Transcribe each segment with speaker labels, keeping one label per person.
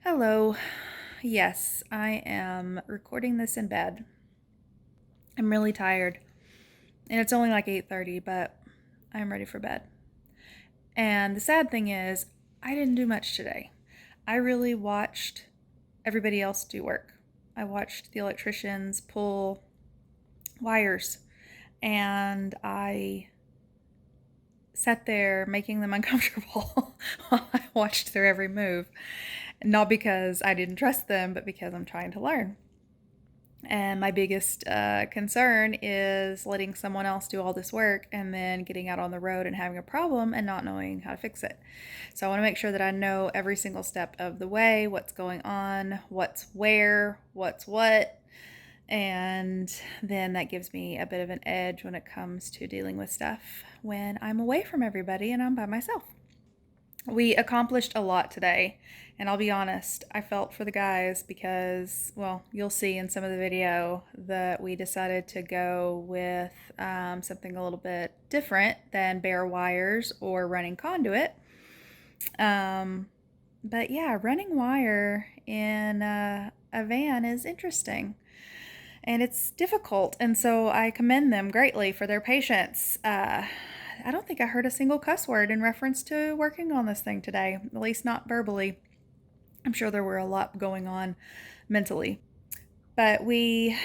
Speaker 1: Hello. Yes, I am recording this in bed. I'm really tired. And it's only like 8:30, but I'm ready for bed. And the sad thing is, I didn't do much today. I really watched everybody else do work. I watched the electricians pull wires, and I sat there making them uncomfortable while I watched their every move. Not because I didn't trust them, but because I'm trying to learn. And my biggest concern is letting someone else do all this work and then getting out on the road and having a problem and not knowing how to fix it. So I want to make sure that I know every single step of the way, what's going on, what's where, what's what. And then that gives me a bit of an edge when it comes to dealing with stuff when I'm away from everybody and I'm by myself. We accomplished a lot today, and I'll be honest, I felt for the guys because, well, you'll see in some of the video that we decided to go with something a little bit different than bare wires or running conduit. But yeah, running wire in a van is interesting. And it's difficult, and so I commend them greatly for their patience. I don't think I heard a single cuss word in reference to working on this thing today, at least not verbally. I'm sure there were a lot going on mentally. But we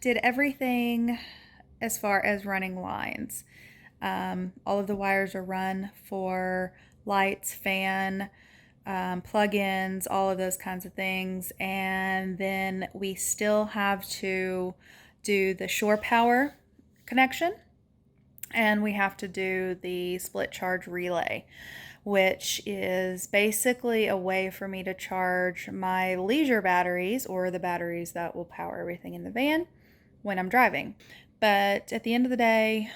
Speaker 1: did everything as far as running lines. All of the wires are run for lights, fan, plug-ins, all of those kinds of things. And then we still have to do the shore power connection, and we have to do the split charge relay, which is basically a way for me to charge my leisure batteries, or the batteries that will power everything in the van, when I'm driving. But at the end of the day,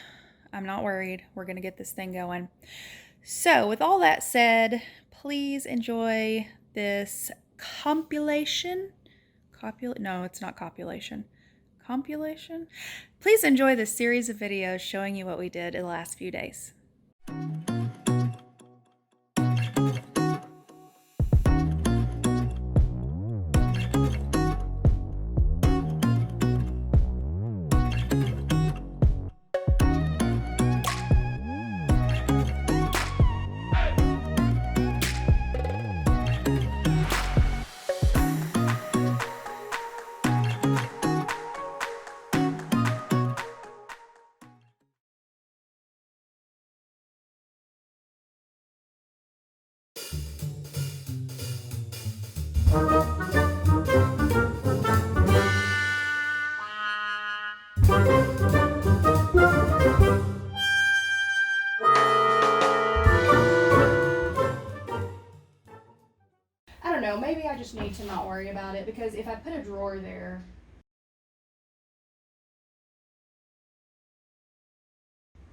Speaker 1: I'm not worried. We're going to get this thing going. So with all that said, please enjoy this compilation. No, it's not copulation. Compilation? Please enjoy this series of videos showing you what we did in the last few days. I don't know, maybe I just need to not worry about it, because if I put a drawer there,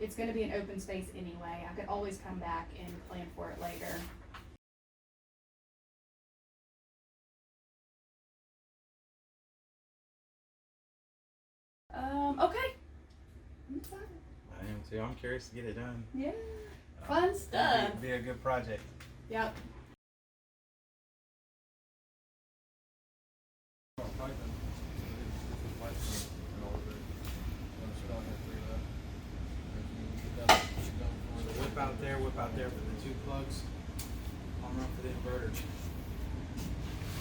Speaker 1: it's going to be an open space anyway. I could always come back and plan for it later. Okay. I'm excited.
Speaker 2: I am too. I'm curious to get it done.
Speaker 1: Yeah. Fun stuff.
Speaker 2: It'd be a good project.
Speaker 1: Yep.
Speaker 2: So whip out there for the two plugs. I'll run for the inverter.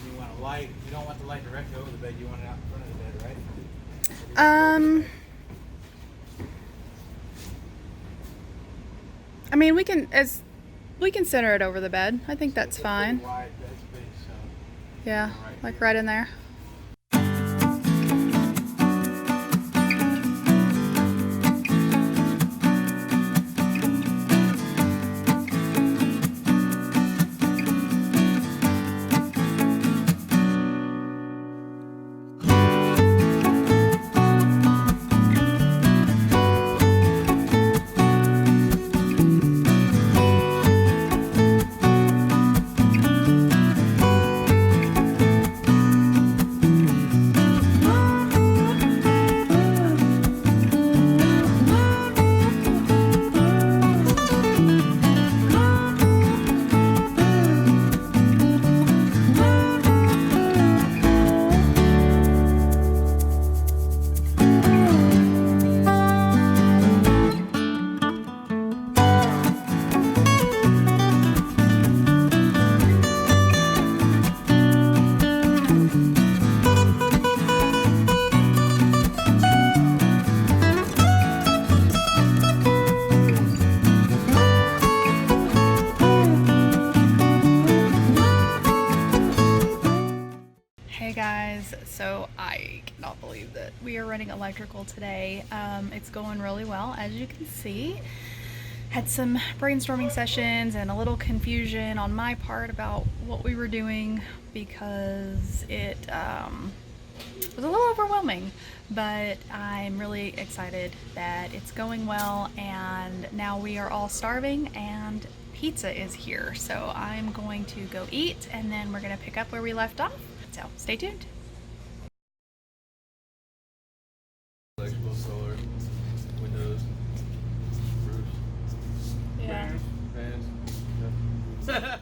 Speaker 2: You want a light, you don't want the light directly over the bed, you want it out in front of the bed, right?
Speaker 1: I mean, we can center it over the bed. I think that's fine.
Speaker 2: Wide bed space, so
Speaker 1: Yeah, like right in there. guys. So I cannot believe that we are running electrical today. It's going really well, as you can see. Had some brainstorming sessions and a little confusion on my part about what we were doing because it was a little overwhelming, but I'm really excited that it's going well, and now we are all starving and pizza is here. So I'm going to go eat and then we're gonna pick up where we left off. So stay tuned.
Speaker 3: Electrical, solar, windows, roofs,
Speaker 1: Yeah.
Speaker 3: fans. Yep.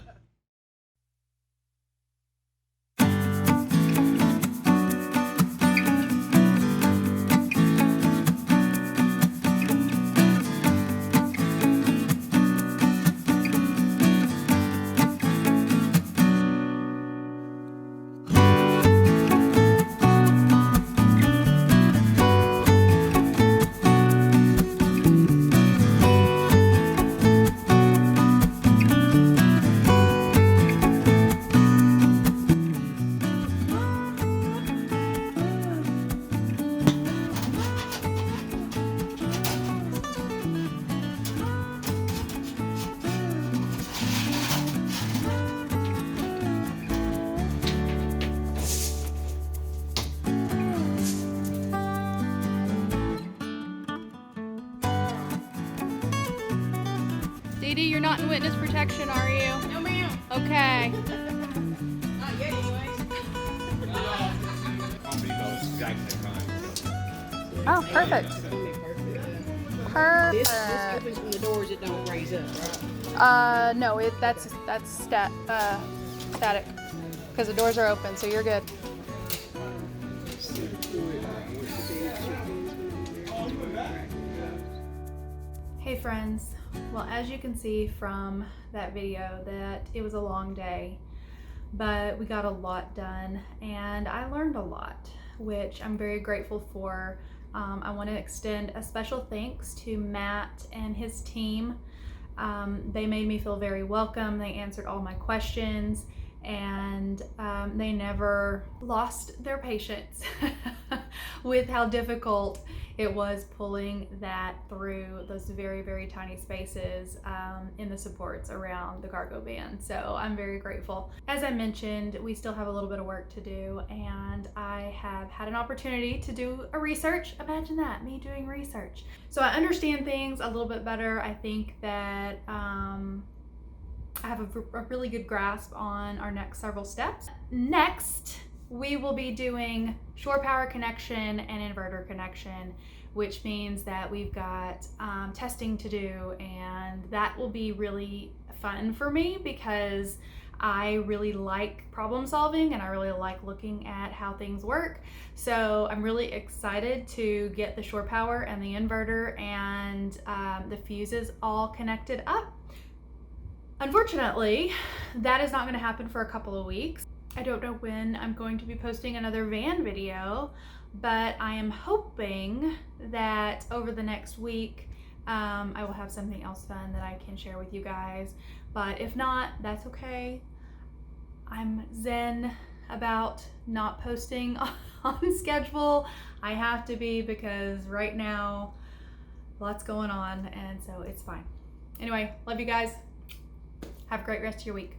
Speaker 1: Dee Dee, you're not in witness protection, are you?
Speaker 4: No, ma'am.
Speaker 1: Okay.
Speaker 4: Not yet, anyways.
Speaker 1: Oh, perfect.
Speaker 4: This
Speaker 1: Perfect.
Speaker 4: opens from the doors, it don't raise up, right?
Speaker 1: No, that's static because the doors are open, so you're good. Hey friends, well, as you can see from that video, that it was a long day, but we got a lot done and I learned a lot, which I'm very grateful for. I want to extend a special thanks to Matt and his team. They made me feel very welcome. They answered all my questions, and they never lost their patience with how difficult it was pulling that through those very, very tiny spaces in the supports around the cargo van. So I'm very grateful. As I mentioned, we still have a little bit of work to do, and I have had an opportunity to do a research. Imagine that, me doing research. So I understand things a little bit better. I think that I have a really good grasp on our next several steps. Next, we will be doing shore power connection and inverter connection, which means that we've got testing to do, and that will be really fun for me because I really like problem solving and I really like looking at how things work. So I'm really excited to get the shore power and the inverter and the fuses all connected up. Unfortunately, that is not going to happen for a couple of weeks. I don't know when I'm going to be posting another van video, but I am hoping that over the next week I will have something else fun that I can share with you guys. But if not, that's okay. I'm zen about not posting on schedule. I have to be because right now lots going on, and so it's fine. Anyway, love you guys. Have a great rest of your week.